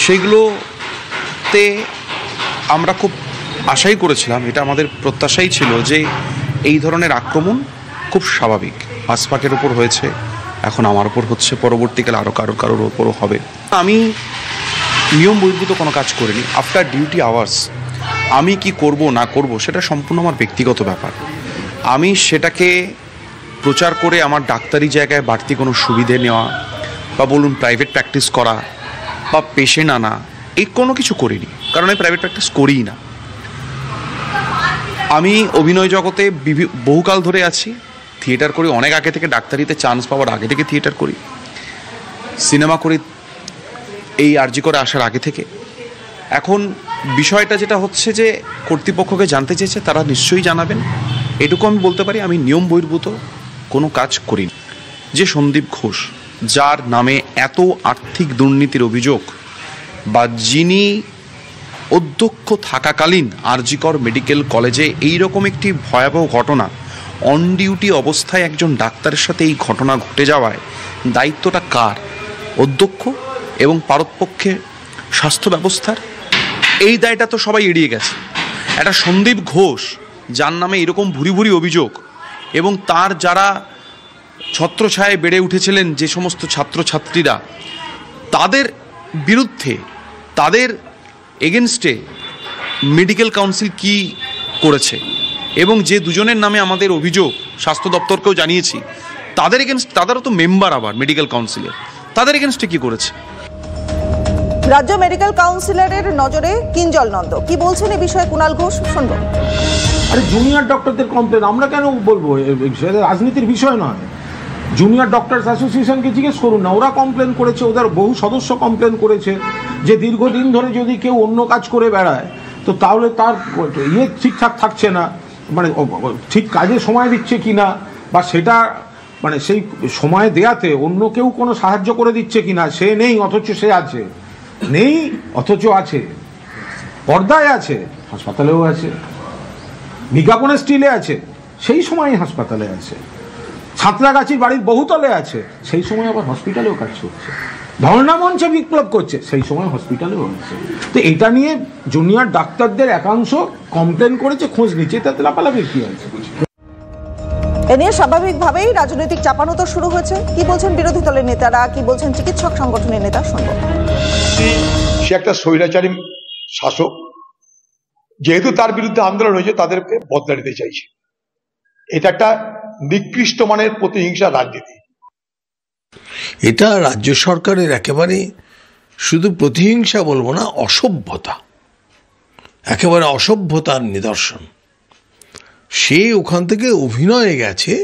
সেগুলোতে আমরা খুব আশাই করেছিলাম, এটা আমাদের প্রত্যাশাই ছিল যে এই ধরনের আক্রমণ খুব স্বাভাবিক। আসফাকের ওপর হয়েছে, এখন আমার ওপর হচ্ছে, পরবর্তীকালে আরও কারোর ওপরও হবে। আমি নিয়ম বহির্ভূত কোনো কাজ করিনি। আফটার ডিউটি আওয়ার্স আমি কি করব না করব সেটা সম্পূর্ণ আমার ব্যক্তিগত ব্যাপার। আমি সেটাকে প্রচার করে আমার ডাক্তারি জায়গায় বাড়তি কোনো সুবিধে নেওয়া বা বলুন প্রাইভেট প্র্যাকটিস করা বা পেশেন্ট আনা, এই কোনো কিছু করিনি, কারণ আমি প্রাইভেট প্র্যাকটিস করিই না। আমি অভিনয় জগতে বহুকাল ধরে আছি, থিয়েটার করি অনেক আগে থেকে, ডাক্তারিতে চান্স পাওয়ার আগে থেকে থিয়েটার করি, সিনেমা করি এই আরজি করে আসার আগে থেকে। এখন বিষয়টা যেটা হচ্ছে যে কর্তৃপক্ষকে জানতে চেয়েছে, তারা নিশ্চয়ই জানাবেন। এটুকু আমি বলতে পারি, আমি নিয়ম বহির্ভূত কোনো কাজ করিনি। যে সন্দীপ ঘোষ, যার নামে এত আর্থিক দুর্নীতির অভিযোগ, বা যিনি অধ্যক্ষ থাকাকালীন আরজিকর মেডিকেল কলেজে এইরকম একটি ভয়াবহ ঘটনা, অন ডিউটি অবস্থায় একজন ডাক্তারের সাথে এই ঘটনা ঘটে যাওয়ায় দায়িত্বটা কার? অধ্যক্ষ এবং পারতপক্ষে স্বাস্থ্য ব্যবস্থার। এই দায়টা তো সবাই এড়িয়ে গেছে। একটা সন্দীপ ঘোষ, যার নামে এরকম ভুরি ভুরি অভিযোগ, এবং তার যারা ছত্রছায়ায় বেড়ে উঠেছিলেন যে সমস্ত ছাত্রছাত্রীরা, তাদের বিরুদ্ধে, তাদের এগেনস্টে মেডিকেল কাউন্সিল কি করেছে, এবং যে দুজনের নামে আমাদের অভিযোগ স্বাস্থ্য দপ্তরকেও জানিয়েছি, তাদের এগেনস্ট, তাদেরও তো মেম্বার আবার মেডিকেল কাউন্সিলের, তাদের এগেনস্টে কি করেছে? রাজ্য মেডিকেল কাউন্সিলরের নজরে কিঞ্জল নন্দ কি বলছেন এই বিষয়ে কুণাল ঘোষ শুনবো। আরে জুনিয়র ডক্টরদের কমপ্লেন আমরা কেন বলবো? সেটা রাজনীতির বিষয় নয়। জুনিয়র ডক্টরস অ্যাসোসিয়েশনকে জিজ্ঞেস করুন না, ওরা কমপ্লেন করেছে, ওদের বহু সদস্য কমপ্লেন করেছে যে দীর্ঘদিন ধরে যদি কেউ অন্য কাজ করে বেড়ায় তো তাহলে তার ঠিকঠাক থাকছে না, মানে ঠিক কাজে সময় দিচ্ছে কিনা, বা সেটা মানে সেই সময় দেয়াতে অন্য কেউ কোনো সাহায্য করে দিচ্ছে কিনা। সে নেই অথচ সে আছে, নেই অথচ আছে, পর্দায় আছে, হাসপাতালেও আছে, বিজ্ঞাপনের স্টিলে আছে, সেই সময় হাসপাতালে আছে, ছাত্রাগাছির বাড়ির বহুতলে আছে, সেই সময় আবার হসপিটালেও কাজ করছে, ধর্ণা মঞ্চে বিপ্লব করছে, সেই সময় হসপিটালেও আছে। তো এটা নিয়ে জুনিয়র ডাক্তারদের একাংশ কমপ্লেন করেছে, খোঁজ নিচ্ছে, তাতে লাপালাপির কি আছে? এ নিয়ে স্বাভাবিকভাবেই রাজনৈতিক চাপানো শুরু হয়েছে। কি বলছেন বিরোধী দলের নেতারা, কি বলছেন চিকিৎসক সংগঠনের নেতা, শুনবো। সে একটা স্বৈরাচারী শাসক, যেহেতু তার বিরুদ্ধে আন্দোলন হয়েছে তাদেরকে বদলা দিতে চাইছে। এটা একটা নিকৃষ্ট মানের প্রতিহিংসা রাজনীতি। এটা রাজ্য সরকারের একেবারে শুধু প্রতিহিংসা বলবো না, অসভ্যতা, একেবারে অসভ্যতার নিদর্শন। সে ওখান থেকে অভিনয়ে গেছে,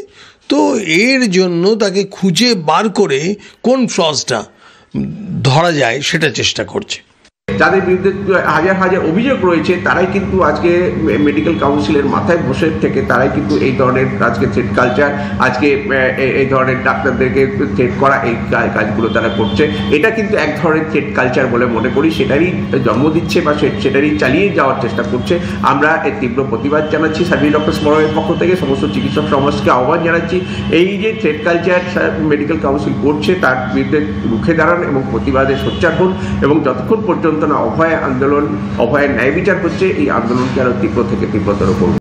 তো এর জন্য তাকে খুঁজে বার করে কোন ফ্লসটা ধরা যায় সেটা চেষ্টা করছে। যাদের বিরুদ্ধে হাজার হাজার অভিযোগ রয়েছে তারাই কিন্তু আজকে মেডিকেল কাউন্সিলের মাথায় বসে থেকে তারাই কিন্তু এই ধরনের আজকে থ্রেট কালচার, আজকে এই ধরনের ডাক্তারদেরকে থ্রেট করা, এই কাজগুলো তারা করছে। এটা কিন্তু এক ধরনের থ্রেট কালচার বলে মনে করি, সেটারই জন্ম দিচ্ছে বা সেটারই চালিয়ে যাওয়ার চেষ্টা করছে। আমরা এর তীব্র প্রতিবাদ জানাচ্ছি সার্ভিস ডক্টরস ফোরামের পক্ষ থেকে, সমস্ত চিকিৎসক সমাজকে আহ্বান জানাচ্ছি, এই যে থ্রেট কালচার মেডিকেল কাউন্সিল করছে তার বিরুদ্ধে রুখে দাঁড়ান এবং প্রতিবাদে সোচ্চার হন, এবং যতক্ষণ পর্যন্ত না অভয় আন্দোলন, অভয়ের ন্যায় বিচার হচ্ছে, এই আন্দোলনকে আরো তীব্র থেকে তীব্রতর করবে।